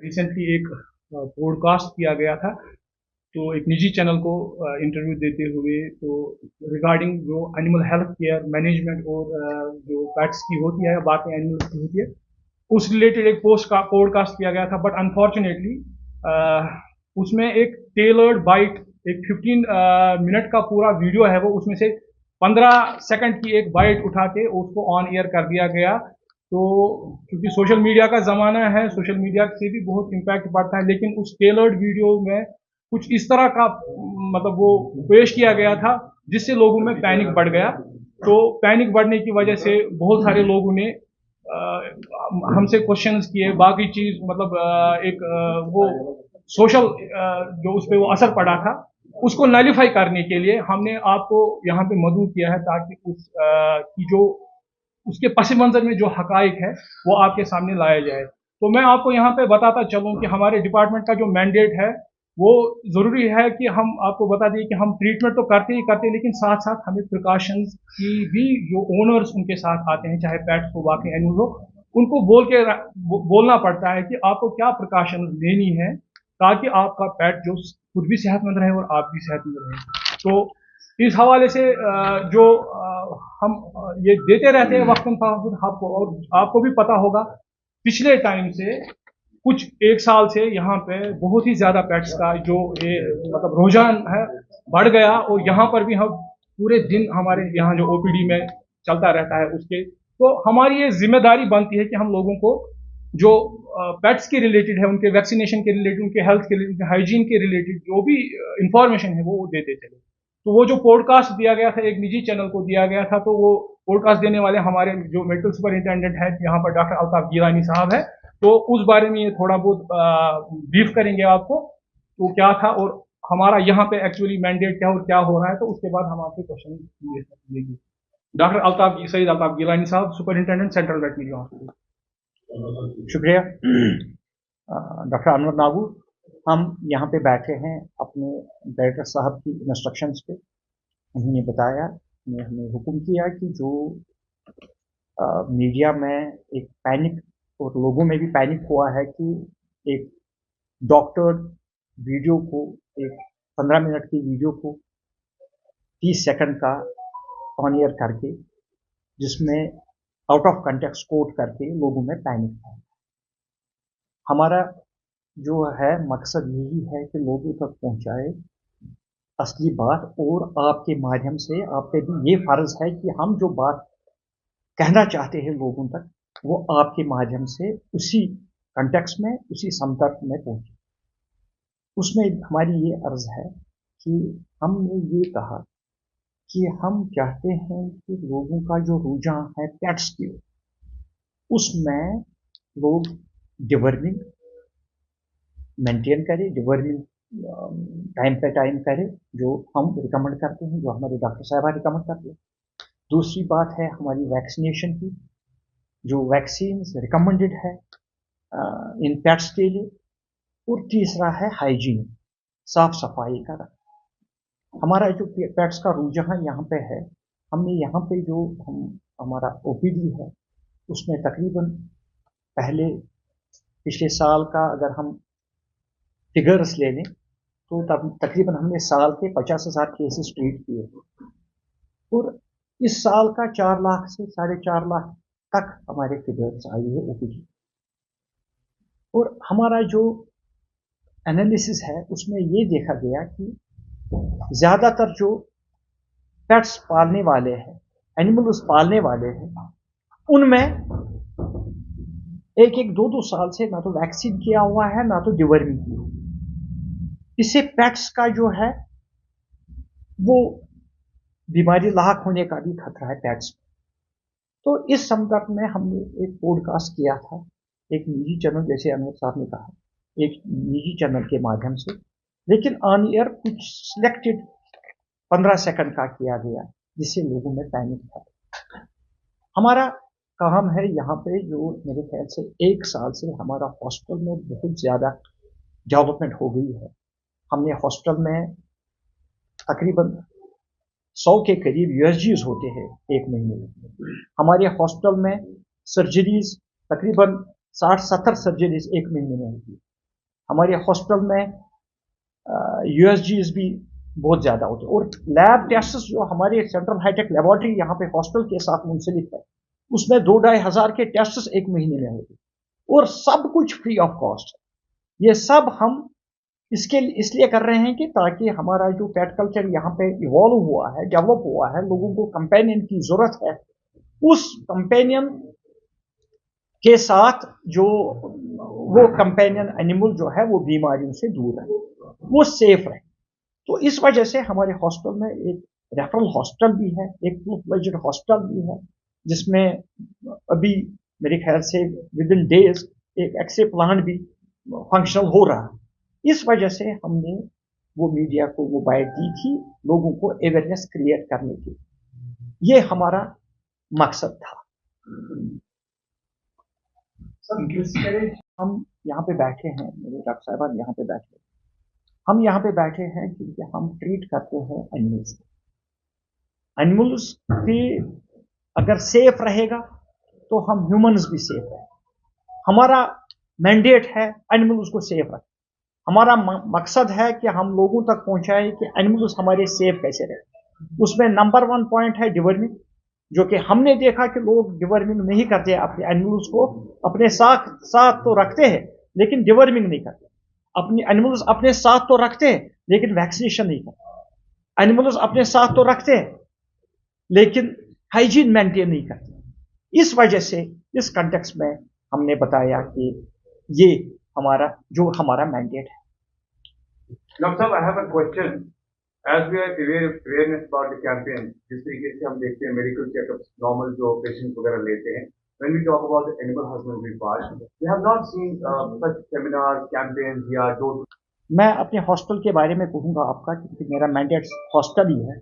Recently एक podcast किया गया था, तो एक निजी चैनल को इंटरव्यू देते हुए, तो रिगार्डिंग जो एनिमल हेल्थ केयर मैनेजमेंट और जो पेट्स की होती है, बाकी एनिमल्स की होती है, उस रिलेटेड एक पोस्ट का पॉडकास्ट किया गया था। बट अनफॉर्चुनेटली उसमें एक टेलर्ड बाइट, एक 15 मिनट का पूरा वीडियो है वो, उसमें से 15 सेकंड की एक बाइट उठा के उसको ऑन एयर कर दिया गया। तो क्योंकि सोशल मीडिया का ज़माना है, सोशल मीडिया से भी बहुत इम्पैक्ट पड़ता है, लेकिन उस टेलर्ड वीडियो में कुछ इस तरह का मतलब वो पेश किया गया था जिससे लोगों में पैनिक बढ़ गया। तो पैनिक बढ़ने की वजह से बहुत सारे लोगों ने हमसे क्वेश्चंस किए, बाकी चीज मतलब एक वो सोशल जो उस पर वो असर पड़ा था, उसको नलीफाई करने के लिए हमने आपको यहाँ पे मदऊ किया है, ताकि उस की जो उसके पस मंजर में जो हकाइक है वो आपके सामने लाया जाए। तो मैं आपको यहाँ पे बताता चलूँ कि हमारे डिपार्टमेंट का जो मैंडेट है, वो ज़रूरी है कि हम आपको बता दें कि हम ट्रीटमेंट तो करते ही करते हैं, लेकिन साथ साथ हमें प्रिकॉशंस की भी, जो ओनर्स उनके साथ आते हैं, चाहे पेट्स हो बाकी एनिमल हो, उनको बोलना पड़ता है कि आपको क्या प्रिकॉशन लेनी है, ताकि आपका पेट जो खुद भी सेहतमंद रहे और आप भी सेहतमंद रहे। तो इस हवाले से जो हम ये देते रहते हैं वक्तन फवक्तन आपको, और आपको भी पता होगा पिछले टाइम से कुछ एक साल से यहाँ पे बहुत ही ज्यादा पेट्स का जो ये मतलब रुझान है बढ़ गया, और यहाँ पर भी हम पूरे दिन हमारे यहाँ जो ओपीडी में चलता रहता है उसके, तो हमारी ये जिम्मेदारी बनती है कि हम लोगों को जो पेट्स के रिलेटेड है, उनके वैक्सीनेशन के रिलेटेड, उनके हेल्थ के रिलेटेड, हाइजीन के रिलेटेड जो भी इंफॉर्मेशन है वो देते चले। तो वो जो पॉडकास्ट दिया गया था, एक निजी चैनल को दिया गया था, तो वो पॉडकास्ट देने वाले हमारे जो मेडिकल सुपरिंटेंडेंट है यहाँ पर, डॉक्टर अल्ताफ गिलानी साहब है। तो उस बारे में ये थोड़ा बहुत ब्रीफ करेंगे आपको, तो क्या था और हमारा यहाँ पे एक्चुअली मैंडेट क्या और क्या हो रहा है, तो उसके बाद हम आपके क्वेश्चन लेंगे। डॉक्टर अल्ताफ सईद अल्ताफ गिलानी साहब, सुपरिंटेंडेंट सेंट्रल वेटनरी हॉस्पिटल। शुक्रिया डॉक्टर अनवर नागू। हम यहाँ पे बैठे हैं अपने डायरेक्टर साहब की इंस्ट्रक्शंस पे। उन्होंने बताया, हमें हुक्म किया कि जो मीडिया में एक पैनिक और लोगों में भी पैनिक हुआ है कि एक डॉक्टर वीडियो को, एक 15 मिनट की वीडियो को 30 सेकंड का ऑन एयर करके, जिसमें आउट ऑफ कंटेक्स्ट कोट करके लोगों में पैनिक है। हमारा जो है मकसद यही है कि लोगों तक पहुंचाए असली बात, और आपके माध्यम से आप पे भी ये फर्ज है कि हम जो बात कहना चाहते हैं लोगों तक, वो आपके माध्यम से उसी कंटेक्स्ट में, उसी संदर्भ में पहुंचे। उसमें हमारी ये अर्ज है कि हमने ये कहा कि हम चाहते हैं कि लोगों का जो रुझान है पेट्स की, उसमें लोग डिवर्मिंग मेंटेन करें, डिवर्मिंग टाइम पे टाइम करें, जो हम रिकमेंड करते हैं, जो हमारे डॉक्टर साहब रिकमेंड करते हैं। दूसरी बात है हमारी वैक्सीनेशन की, जो वैक्सीन रिकमेंडेड है इन पेट्स के लिए। और तीसरा है हाइजीन, साफ सफाई का रखना। हमारा जो पेट्स का रुझान यहाँ पे है, हमने यहाँ पे जो हमारा ओपीडी है, उसमें तकरीबन पहले पिछले साल का अगर हम फिगर्स ले लें, तो तकरीबन हमने साल के 50,000 केसेस ट्रीट किए, और इस साल का 4 लाख से 4.5 लाख तक हमारे फिगर्स आई है ओपीडी। और हमारा जो एनालिसिस है उसमें ये देखा गया कि ज़्यादातर जो पेट्स पालने वाले हैं, एनिमल्स पालने वाले हैं, उनमें एक एक 2-2 साल से ना तो वैक्सीन किया हुआ है, ना तो डिवर्मिंग की हुई। इससे पेट्स का जो है वो बीमारी लाक होने का भी खतरा है पेट्स में। तो इस संदर्भ में हमने एक पॉडकास्ट किया था, एक निजी चैनल, जैसे अनवर साहब ने कहा, एक निजी चैनल के माध्यम से, लेकिन ऑन एयर कुछ सिलेक्टेड 15 सेकंड का किया गया, जिससे लोगों में पैनिक था। हमारा काम है यहाँ पे, जो मेरे ख्याल से 1 साल से हमारा हॉस्पिटल में बहुत ज़्यादा डेवलपमेंट हो गई है। हमने हॉस्पिटल में तकरीबन 100 के करीब यूएसजीज होते हैं एक महीने में। हमारे हॉस्पिटल में सर्जरीज तकरीबन 60-70 सर्जरीज एक महीने में होती है। हमारे हॉस्पिटल में यूएसजीज भी बहुत ज़्यादा होते हैं, और लैब टेस्ट जो हमारे सेंट्रल हाईटेक लेबोरेटरी यहाँ पे हॉस्पिटल के साथ मुंसलिक है, उसमें 2-2.5 के टेस्ट एक महीने में होते, और सब कुछ फ्री ऑफ कॉस्ट है। ये सब हम इसलिए कर रहे हैं कि ताकि हमारा जो पेट कल्चर यहाँ पे इवॉल्व हुआ है, डेवलप हुआ है, लोगों को कंपेनियन की जरूरत है, उस कंपेनियन के साथ जो वो कंपेनियन एनिमल जो है वो बीमारियों से दूर रहे, वो सेफ रहे। तो इस वजह से हमारे हॉस्पिटल में एक रेफरल हॉस्पिटल भी है, एक फुल फ्लेज्ड हॉस्पिटल भी है, जिसमें अभी मेरे ख्याल से विद इन डेज एक एक्सरे प्लांट भी फंक्शनल हो रहा है। इस वजह से हमने वो मीडिया को वो बाइट दी थी, लोगों को अवेयरनेस क्रिएट करने की। ये हमारा मकसद था। हम यहाँ पे बैठे हैं, मेरे डॉक्टर साहब यहाँ पे बैठे, हम यहाँ पे बैठे हैं क्योंकि हम ट्रीट करते हैं एनिमल्स को। एनिमल्स भी अगर सेफ रहेगा तो हम ह्यूमंस भी सेफ रहें। हमारा मैंडेट है एनिमल्स को सेफ रखें। हमारा मकसद है कि हम लोगों तक पहुंचाए कि एनिमल्स हमारे सेफ कैसे रहे। उसमें नंबर 1 पॉइंट है डिवर्मिंग, जो कि हमने देखा कि लोग डिवर्मिंग नहीं करते, अपने एनिमल्स को अपने साथ तो रखते हैं लेकिन डिवर्मिंग नहीं करते। अपने एनिमल्स अपने साथ तो रखते हैं लेकिन वैक्सीनेशन नहीं करते। एनिमल्स अपने साथ तो रखते हैं लेकिन हाइजीन मेंटेन नहीं करते। इस वजह से इस कॉन्टेक्स्ट में हमने बताया कि ये हमारा मैंडेट है। डॉक्टर साहब, I have a question. As we are awareness about the campaign, जिस तरीके से हम देखते हैं मेडिकल चेकअप्स नॉर्मल जो पेशेंट वगैरह लेते हैं, when we talk about the animal husbandry part, we have not seen such seminars, campaigns या जो। मैं अपने हॉस्टल के बारे में कहूँगा आपका, क्योंकि मेरा मैंडेट हॉस्टल ही है।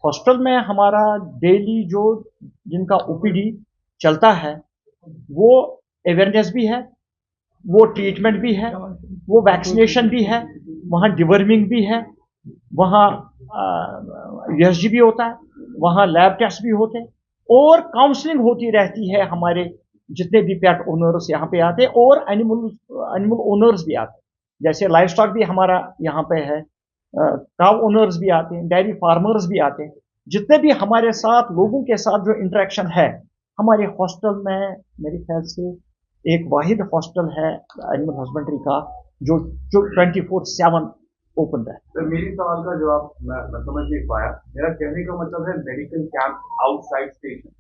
हॉस्टल में हमारा डेली जो जिनका ओपीडी चलता है वो अवेयरनेस भी है, वो ट्रीटमेंट भी है, वो वैक्सीनेशन भी है, वहाँ डिवर्मिंग भी है, वहाँ यूएसजी भी होता है, वहाँ लैब टेस्ट भी होते हैं, और काउंसलिंग होती रहती है। हमारे जितने भी पेट ओनर्स यहाँ पे आते हैं और एनिमल ओनर्स भी आते हैं, जैसे लाइफ स्टॉक भी हमारा यहाँ पे है, काउ ओनर्स भी आते हैं, डेयरी फार्मर्स भी आते हैं। जितने भी हमारे साथ लोगों के साथ जो इंटरेक्शन है हमारे हॉस्टल में, मेरे ख्याल से एक वाहिद हॉस्टल है एनिमल हस्बेंड्री का जो 24/7 ओपन है। तो मेरी सवाल का जवाब मैं समझ नहीं पाया। मेरा कहने का मतलब है medical camp outside station,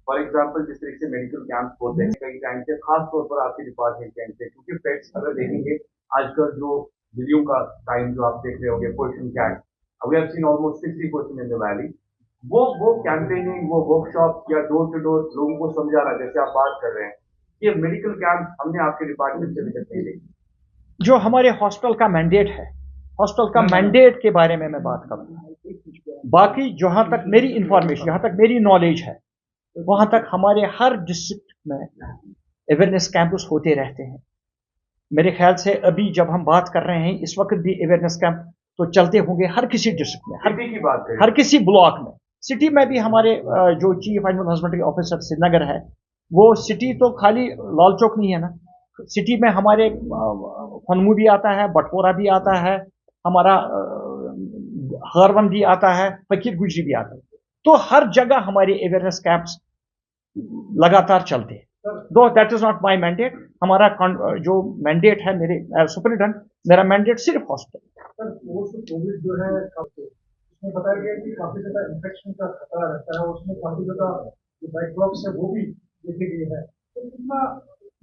for example जिस तरीके से मेडिकल कैंप होते हैं कई टाइम से, खास तौर पर आपके डिपार्टमेंट के से, क्योंकि पेट्स अगर देखेंगे आजकल जो बिल्लियों का टाइम जो आप देख रहे होंगे, Persian cat, we have seen almost 60% in the valley. वो कैंपेनिंग, वो वर्कशॉप या डोर टू डोर लोगों को समझाना, जैसे आप बात कर रहे हैं, ये मेडिकल कैंप हमने आपके डिपार्टमेंट से अभी तक नहीं देखी। जो हमारे हॉस्टल का मैंडेट है, हॉस्टल का मैंडेट के बारे में मैं बात करूंगा। बाकी जहां तक मेरी इंफॉर्मेशन, जहां तक मेरी नॉलेज है, वहां तक हमारे हर डिस्ट्रिक्ट में अवेयरनेस कैंप्स होते रहते हैं। मेरे ख्याल से अभी जब हम बात कर रहे हैं इस वक्त भी अवेयरनेस कैंप तो चलते होंगे हर किसी डिस्ट्रिक्ट में, हर किसी ब्लॉक में। सिटी में भी हमारे जो chief animal husbandry officer Srinagar है, वो सिटी तो खाली लाल चौक नहीं है ना, सिटी में हमारे खनमू भी आता है, बटपोरा भी आता है, हमारा हरवन भी आता है, फकीर गुजरी भी आता है। तो हर जगह हमारे अवेयरनेस कैंप्स लगातार चलते हैं। दो that is not my mandate. हमारा जो मैंडेट है मेरे सुपरिटेंडेंट, मेरा मैंडेट सिर्फ हॉस्पिटल। कोविड जो है उसमें बताया गया कि काफी ज्यादा इन्फेक्शन का खतरा रहता है, उसमें काफी ज्यादा जो माइक्रोब्स है वो भी देखी गई है। तो कितना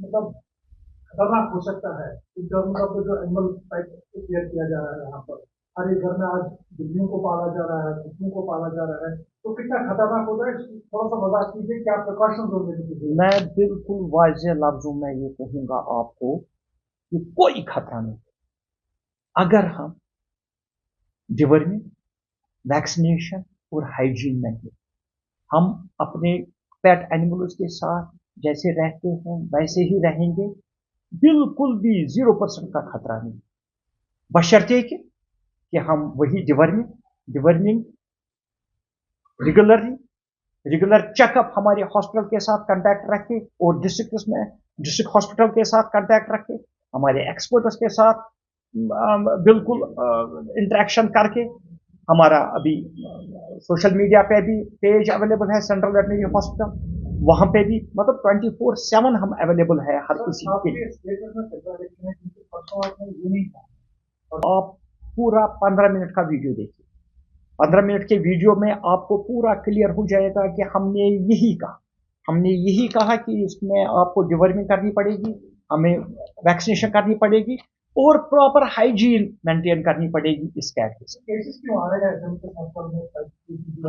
मतलब खतरनाक हो सकता है इन टर्म्स ऑफ जो एनिमल टाइप केयर किया जा रहा है यहाँ पर। हर एक घर में आज बिल्लियों को पाला जा रहा है, कुत्तों को पाला जा रहा है, तो कितना खतरनाक होता है, थोड़ा सा वजह कीजिए, क्या प्रिकॉशन होने चाहिए। मैं बिल्कुल वाज़ेह लफ्जों में ये कहूंगा आपको कि कोई खतरा नहीं। अगर हम डिवर्मिंग, वैक्सीनेशन और हाइजीन में हैं, हम अपने पेट एनिमल्स के साथ जैसे रहते हैं वैसे ही रहेंगे, बिल्कुल भी 0% का खतरा नहीं, बशर्ते कि हम वही डिवर्मिंग रेगुलर चेकअप हमारे हॉस्पिटल के साथ कांटेक्ट रखें, और डिस्ट्रिक्ट हॉस्पिटल के साथ कांटेक्ट रखें, हमारे एक्सपर्ट्स के साथ बिल्कुल इंटरेक्शन करके हमारा अभी सोशल मीडिया पे भी पेज अवेलेबल है सेंट्रल वेटनरी हॉस्पिटल, वहां पे भी मतलब 24/7 हम अवेलेबल है हर किसी के लिए। आप पूरा 15 मिनट का वीडियो देखिए, 15 मिनट के वीडियो में आपको पूरा क्लियर हो जाएगा कि हमने यही कहा कि इसमें आपको डिवर्मिंग करनी पड़ेगी, हमें वैक्सीनेशन करनी पड़ेगी और प्रॉपर हाइजीन मेंटेन करनी पड़ेगी इस कैट के साथ। केसेस क्यों आ रहे हैं जो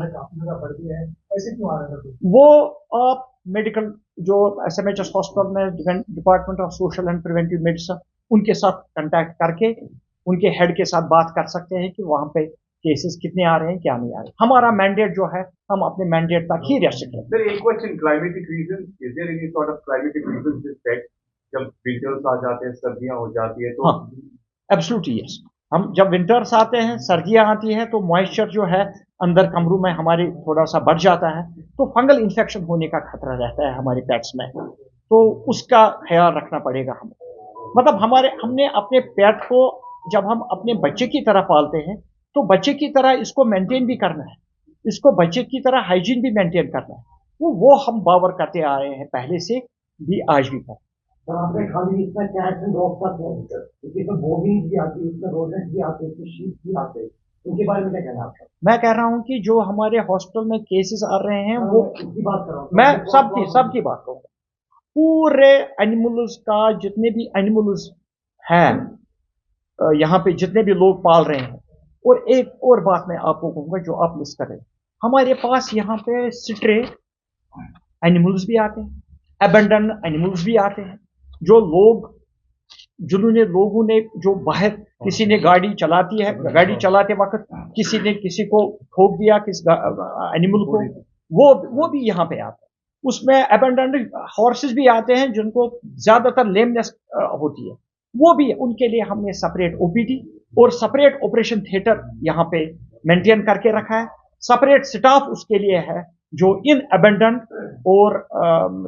है काफी ज्यादा बढ़ गया है, ऐसे क्यों आ रहा है? वो आप मेडिकल जो SMHS हॉस्पिटल में department of social and preventive medicine उनके साथ कांटेक्ट करके उनके हेड के साथ बात कर सकते हैं कि वहां पे केसेस कितने आ रहे हैं क्या नहीं आ रहे। हमारा मैंडेट जो है हम अपने मैंडेट तक ही रेस्ट्रिक्ट करें। सर एक question, climatic reason, is there any sort of climatic reason this that जब विंटर्स आ जाते हैं, सर्दियां हो जाती है तो हाँ, एब्सोल्युटली यस। हम जब विंटर्स आते हैं, सर्दियां आती है तो मॉइस्चर जो है अंदर कमरों में हमारे थोड़ा सा बढ़ जाता है, तो फंगल इन्फेक्शन होने का खतरा रहता है हमारे पेट्स में, तो उसका ख्याल रखना पड़ेगा हमें। मतलब हमने अपने पेट को जब हम अपने बच्चे की तरह पालते हैं तो बच्चे की तरह इसको मेंटेन भी करना है, इसको बच्चे की तरह हाइजीन भी मेंटेन करना है। वो हम बावर करते आ रहे हैं पहले से भी, आज भी कर। तो आपने खाली इसमें कैट्स एंड डॉग्स का किया, इसमें बॉबीज भी आती है, इसमें रोडेंट्स भी आते हैं, इसमें शीप भी आते हैं, उनके बारे में क्या कहना है आपका? मैं कह रहा हूं कि जो हमारे हॉस्पिटल में केसेस आ रहे हैं वो इसकी बात कर रहा हूँ, मैं सबकी बात करूंगा। पूरे एनिमल्स का जितने भी एनिमल्स हैं यहाँ पे जितने भी लोग पाल रहे हैं, और एक और बात मैं आपको कहूंगा जो आप मिस कर रहे हैं, हमारे पास यहाँ पे स्ट्रे एनिमल्स भी आते हैं, अबेंडन एनिमल्स भी आते हैं, जो लोगों ने जो बाहर किसी ने गाड़ी चलाती है, गाड़ी चलाते वक्त किसी ने किसी को ठोक दिया, किस एनिमल को, वो भी यहाँ पे आते हैं। उसमें अबेंडन हॉर्सेस भी आते हैं जिनको ज्यादातर लेमनेस होती है, वो भी उनके लिए हमने सेपरेट OPD और सेपरेट ऑपरेशन थिएटर यहाँ पे मेंटेन करके रखा है। सेपरेट स्टाफ उसके लिए है जो इन अबेंडन और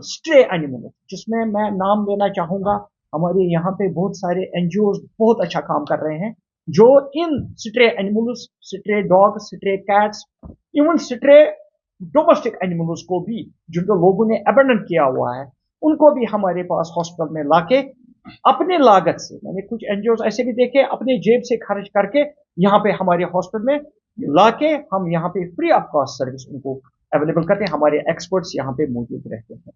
स्ट्रे एनिमल, जिसमें मैं नाम लेना चाहूंगा, हमारे यहाँ पे बहुत सारे NGOs बहुत अच्छा काम कर रहे हैं जो इन stray animals, stray dog, stray cats, even stray domestic animals को भी जिनको लोगों ने अबेंडन किया हुआ है, उनको भी हमारे पास हॉस्पिटल में लाके अपने लागत से, मैंने कुछ NGOs ऐसे भी देखे अपने जेब से खर्च करके यहाँ पे हमारे हॉस्पिटल में लाके हम यहाँ पे फ्री ऑफ कॉस्ट सर्विस उनको अवेलेबल करते हैं। हमारे एक्सपर्ट्स यहाँ पे मौजूद रहते हैं।